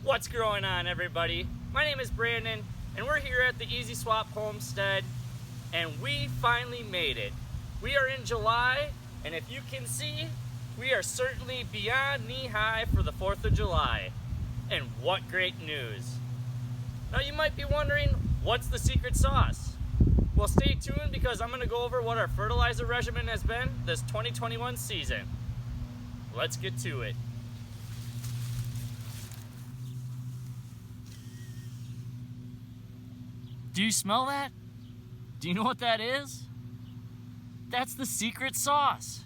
What's going on, everybody? My name is Brandon, and we're here at the Easy Swap Homestead, and we finally made it. We are in July, and if you can see, we are certainly beyond knee-high for the 4th of July. And what great news! Now you might be wondering, what's the secret sauce? Well, stay tuned because I'm going to go over what our fertilizer regimen has been this 2021 season. Let's get to it. Do you smell that? Do you know what that is? That's the secret sauce.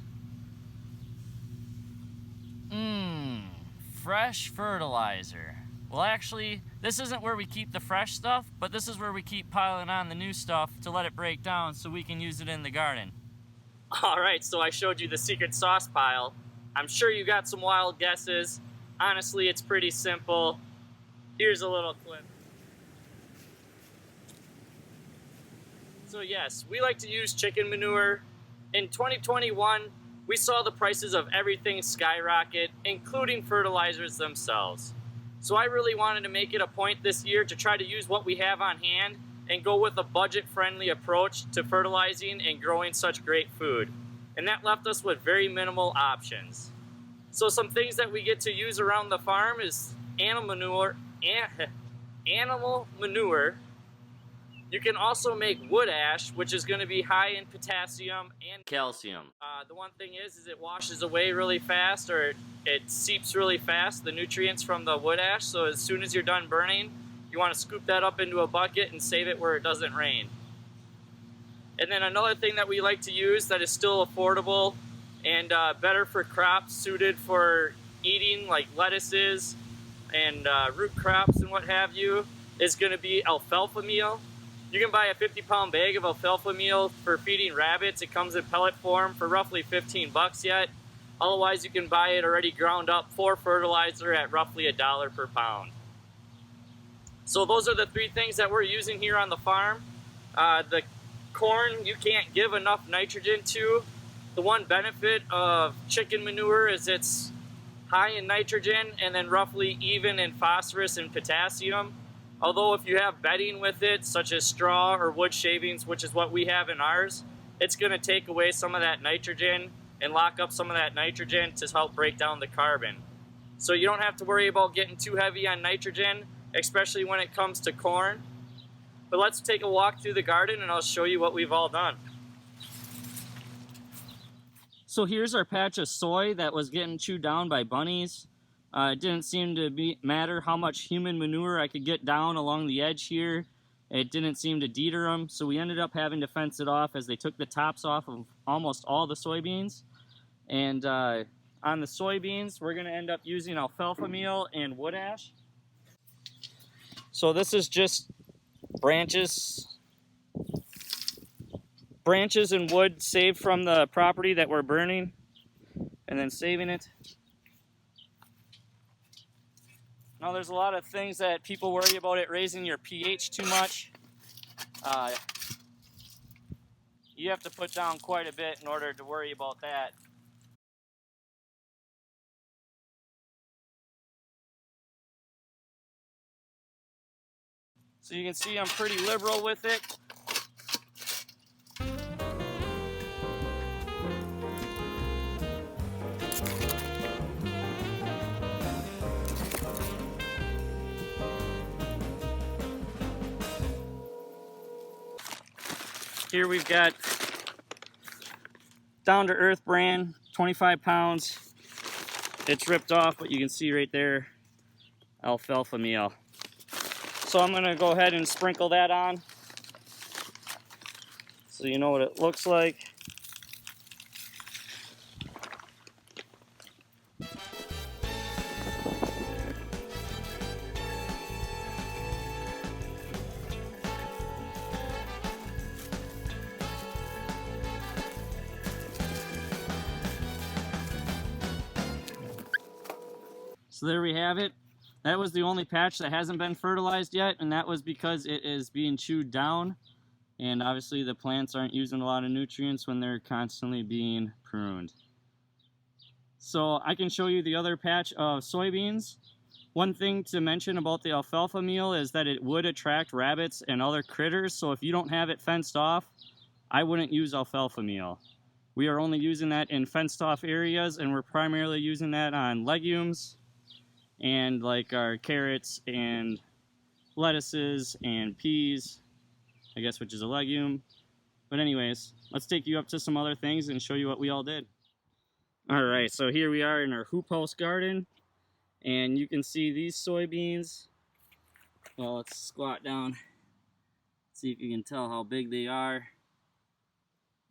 Fresh fertilizer. Well, actually, this isn't where we keep the fresh stuff, but this is where we keep piling on the new stuff to let it break down so we can use it in the garden. Alright, so I showed you the secret sauce pile. I'm sure you got some wild guesses. Honestly, it's pretty simple. Here's a little clip. So yes, we like to use chicken manure. In 2021, we saw the prices of everything skyrocket, including fertilizers themselves. So I really wanted to make it a point this year to try to use what we have on hand and go with a budget-friendly approach to fertilizing and growing such great food. And that left us with very minimal options. So some things that we get to use around the farm is animal manure. You can also make wood ash, which is going to be high in potassium and calcium. The one thing is it washes away really fast, or it seeps really fast, the nutrients from the wood ash. So as soon as you're done burning, you want to scoop that up into a bucket and save it where it doesn't rain. And then another thing that we like to use that is still affordable and better for crops suited for eating, like lettuces and root crops and what have you, is going to be alfalfa meal. You can buy a 50-pound bag of alfalfa meal for feeding rabbits. It comes in pellet form for roughly 15 bucks yet. Otherwise, you can buy it already ground up for fertilizer at roughly $1 per pound. So those are the three things that we're using here on the farm. The corn you can't give enough nitrogen to. The one benefit of chicken manure is it's high in nitrogen and then roughly even in phosphorus and potassium. Although if you have bedding with it, such as straw or wood shavings, which is what we have in ours, it's going to take away some of that nitrogen and lock up some of that nitrogen to help break down the carbon. So you don't have to worry about getting too heavy on nitrogen, especially when it comes to corn. But let's take a walk through the garden and I'll show you what we've all done. So here's our patch of soy that was getting chewed down by bunnies. It didn't seem to matter how much human manure I could get down along the edge here. It didn't seem to deter them, so we ended up having to fence it off as they took the tops off of almost all the soybeans. And on the soybeans, we're going to end up using alfalfa meal and wood ash. So this is just branches and wood saved from the property that we're burning, and then saving it. Now there's a lot of things that people worry about it raising your pH too much. You have to put down quite a bit in order to worry about that. So you can see I'm pretty liberal with it. Here we've got down to earth bran, 25 pounds. It's ripped off, but you can see right there, alfalfa meal. So I'm gonna go ahead and sprinkle that on so you know what it looks like. So there we have it. That was the only patch that hasn't been fertilized yet, and that was because it is being chewed down. And obviously the plants aren't using a lot of nutrients when they're constantly being pruned. So I can show you the other patch of soybeans. One thing to mention about the alfalfa meal is that it would attract rabbits and other critters, so if you don't have it fenced off, I wouldn't use alfalfa meal. We are only using that in fenced off areas, and we're primarily using that on legumes and like our carrots and lettuces and peas, I guess, which is a legume. But anyways, let's take you up to some other things and show you what we all did. Alright, so here we are in our hoop house garden, and you can see these soybeans. Well, let's squat down, see if you can tell how big they are.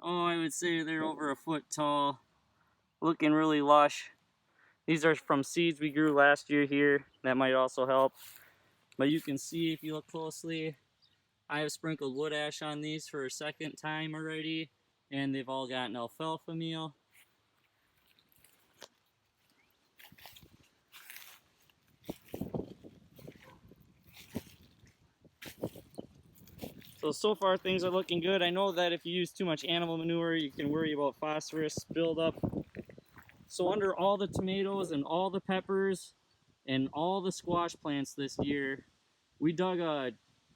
Oh, I would say they're over a foot tall, looking really lush. These are from seeds we grew last year here. That might also help. But you can see if you look closely, I have sprinkled wood ash on these for a second time already, and they've all gotten alfalfa meal. So far things are looking good. I know that if you use too much animal manure, you can worry about phosphorus buildup. So under all the tomatoes and all the peppers and all the squash plants this year, we dug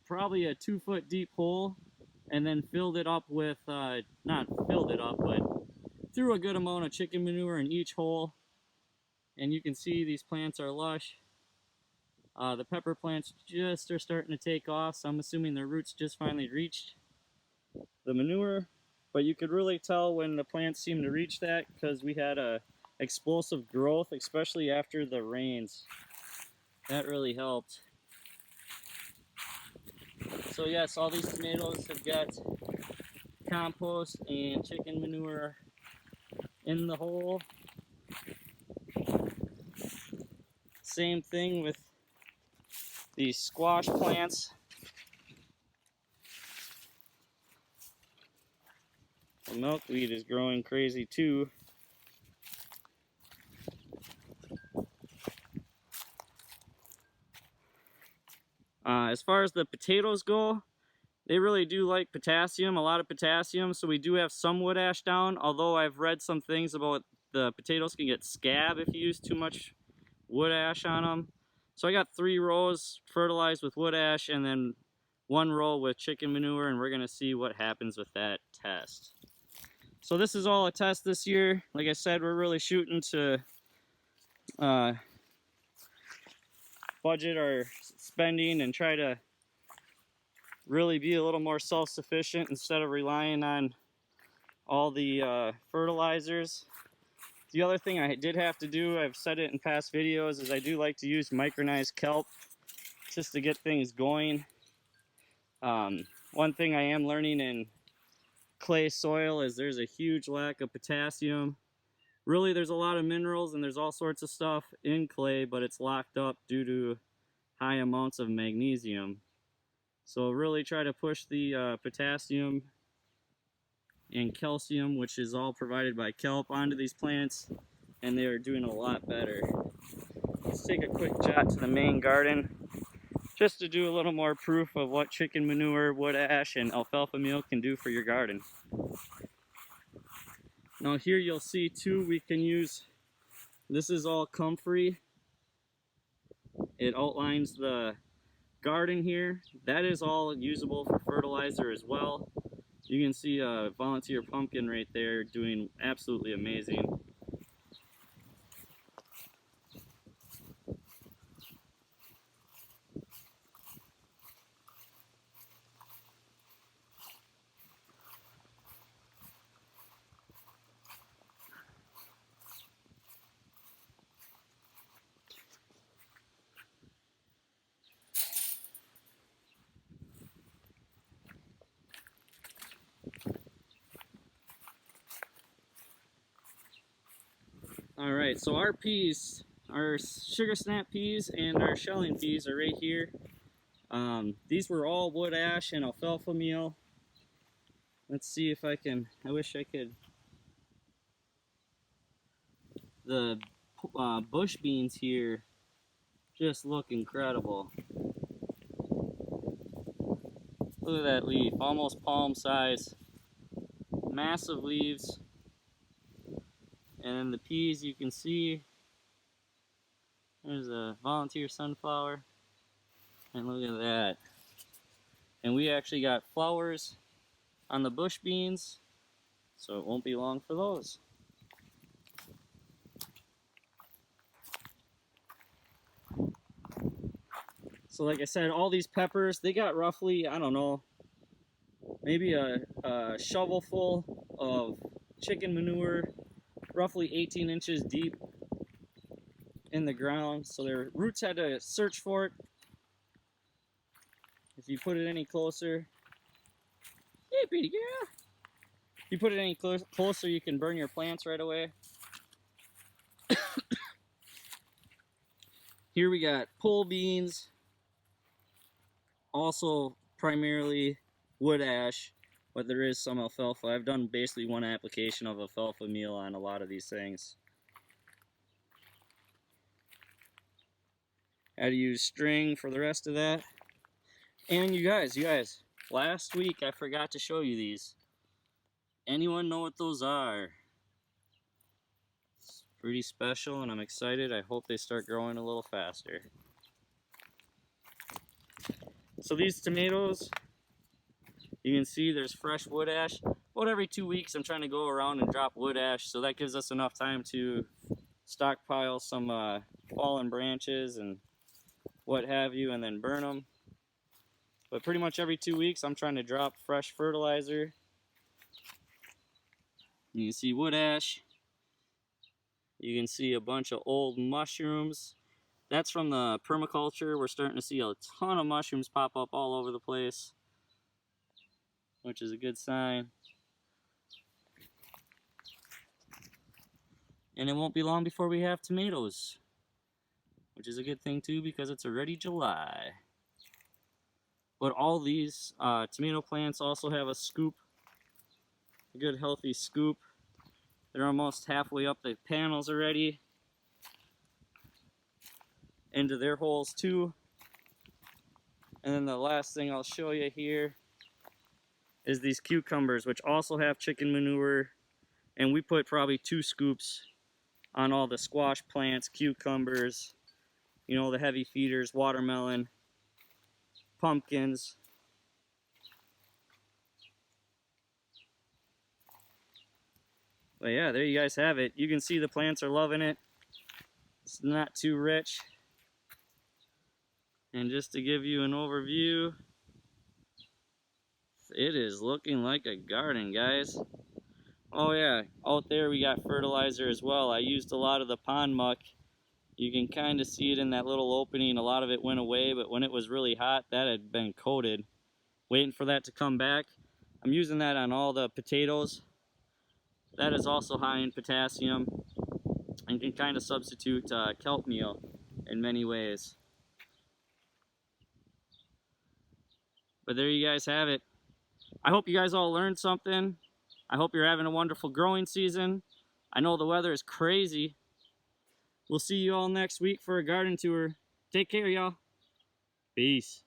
probably a 2-foot deep hole and then filled it up with, not filled it up, but threw a good amount of chicken manure in each hole. And you can see these plants are lush. The pepper plants just are starting to take off, so I'm assuming their roots just finally reached the manure. But you could really tell when the plants seem to reach that because we had a explosive growth, especially after the rains. That really helped. So yes, all these tomatoes have got compost and chicken manure in the hole. Same thing with these squash plants. The milkweed is growing crazy too. As far as the potatoes go, they really do like potassium, a lot of potassium, so we do have some wood ash down, although I've read some things about the potatoes can get scab if you use too much wood ash on them. So I got 3 rows fertilized with wood ash and then 1 row with chicken manure, and we're going to see what happens with that test. So this is all a test this year. Like I said, we're really shooting to budget our spending and try to really be a little more self-sufficient instead of relying on all the fertilizers. The other thing I did have to do, I've said it in past videos, is I do like to use micronized kelp just to get things going. One thing I am learning in clay soil is there's a huge lack of potassium. Really, there's a lot of minerals and there's all sorts of stuff in clay, but it's locked up due to high amounts of magnesium. So really try to push the potassium and calcium, which is all provided by kelp, onto these plants, and they are doing a lot better. Let's take a quick jot to the main garden just to do a little more proof of what chicken manure, wood ash, and alfalfa meal can do for your garden. Now here you'll see too, we can use, this is all comfrey. It outlines the garden here. That is all usable for fertilizer as well. You can see a volunteer pumpkin right there doing absolutely amazing. Alright, so our peas, our sugar snap peas and our shelling peas are right here. These were all wood ash and alfalfa meal. Let's see if I can, I wish I could. The bush beans here just look incredible. Look at that leaf, almost palm size. Massive leaves. And then the peas, you can see There's a volunteer sunflower. And look at that. And we actually got flowers on the bush beans, so it won't be long for those. So like I said, all these peppers, they got roughly, I don't know, maybe a shovel full of chicken manure, roughly 18 inches deep in the ground. So their roots had to search for it. If you put it any closer, hey, Petey, yeah. If you put it any closer, you can burn your plants right away. Here we got pole beans, also primarily wood ash, but there is some alfalfa. I've done basically one application of alfalfa meal on a lot of these things. Had to use string for the rest of that. And you guys, last week I forgot to show you these. Anyone know what those are? It's pretty special and I'm excited. I hope they start growing a little faster. So these tomatoes, you can see there's fresh wood ash. About every 2 weeks I'm trying to go around and drop wood ash, so that gives us enough time to stockpile some fallen branches and what have you, and then burn them. But pretty much every 2 weeks I'm trying to drop fresh fertilizer. You can see wood ash. You can see a bunch of old mushrooms. That's from the permaculture. We're starting to see a ton of mushrooms pop up all over the place, which is a good sign. And it won't be long before we have tomatoes, which is a good thing too because it's already July. But all these tomato plants also have a scoop, a good healthy scoop. They're almost halfway up the panels already, into their holes too. And then the last thing I'll show you here is these cucumbers, which also have chicken manure. And we put probably 2 scoops on all the squash plants, cucumbers, you know, the heavy feeders, watermelon, pumpkins. But yeah, there you guys have it. You can see the plants are loving it. It's not too rich. And just to give you an overview, it is looking like a garden, guys. Oh yeah, out there we got fertilizer as well. I used a lot of the pond muck. You can kind of see it in that little opening. A lot of it went away, but when it was really hot, that had been coated. Waiting for that to come back. I'm using that on all the potatoes. That is also high in potassium and can kind of substitute kelp meal in many ways. But there you guys have it. I hope you guys all learned something. I hope you're having a wonderful growing season. I know the weather is crazy. We'll see you all next week for a garden tour. Take care, y'all. Peace.